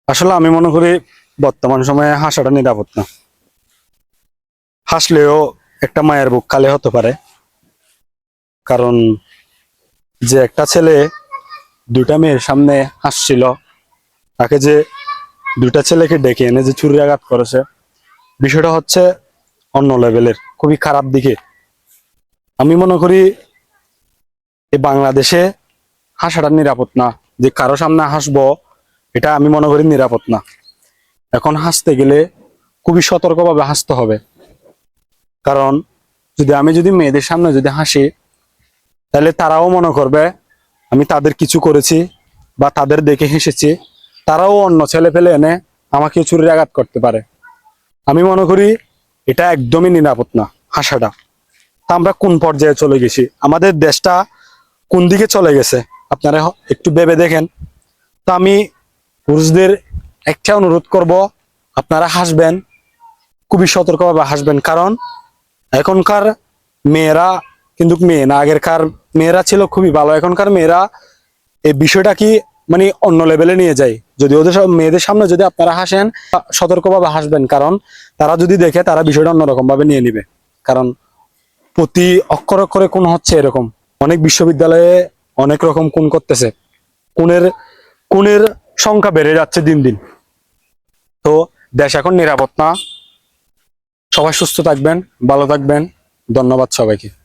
আসলে আমি মনে করি বর্তমান সময়ে হাসাটা নিরাপদ না। হাসলেও একটা মায়ের বুক খালি হতে পারে। কারণ যে একটা ছেলে দুইটা মেয়ের সামনে হাসছিল, তাকে যে দুইটা ছেলেকে ডেকে এনে যে ছুরিয়াঘাত করেছে, বিষয়টা হচ্ছে অন্য লেভেলের, খুবই খারাপ দিকে। আমি মনে করি এই বাংলাদেশে হাসাটা নিরাপদ না। যে কারো সামনে হাসবো, এটা আমি মনে করি নিরাপদ না। এখন হাসতে গেলে খুবই সতর্কভাবে হাসতে হবে। কারণ যদি মেয়েদের সামনে যদি হাসি, তাহলে তারাও মনে করবে আমি তাদের কিছু করেছি বা তাদের দেখে হেসেছি, তারাও অন্য ছেলে ফেলে এনে আমাকে ছুরির আঘাত করতে পারে। আমি মনে করি এটা একদমই নিরাপদ না হাসাটা। তা আমরা কোন পর্যায়ে চলে গেছি, আমাদের দেশটা কোন দিকে চলে গেছে আপনারা একটু ভেবে দেখেন। তা আমি পুরুষদের একটা অনুরোধ করব, আপনারা হাসবেন, খুবই সতর্কভাবে হাসবেন। কারণ এখনকার মেয়েরা কিন্তু মেয়ে না, আগেরকার মেয়েরা ছিল খুবই ভালো। এখনকার মেয়েরা এই বিষয়টা কি মানে অন্য লেভেলে নিয়ে যায়। যদি ওদের সব মেয়েদের সামনে যদি আপনারা হাসেন, সতর্কভাবে হাসবেন। কারণ তারা যদি দেখে, তারা বিষয়টা অন্যরকম ভাবে নিয়ে নিবে। কারণ প্রতি অক্ষরে অক্ষরে খুন হচ্ছে এরকম। অনেক বিশ্ববিদ্যালয়ে অনেক রকম খুন করতেছে। খুনের খুনের সংখ্যা বেড়ে যাচ্ছে দিন দিন। তো দেশ এখন নিরাপদ না। সবাই সুস্থ থাকবেন, ভালো থাকবেন। ধন্যবাদ সবাইকে।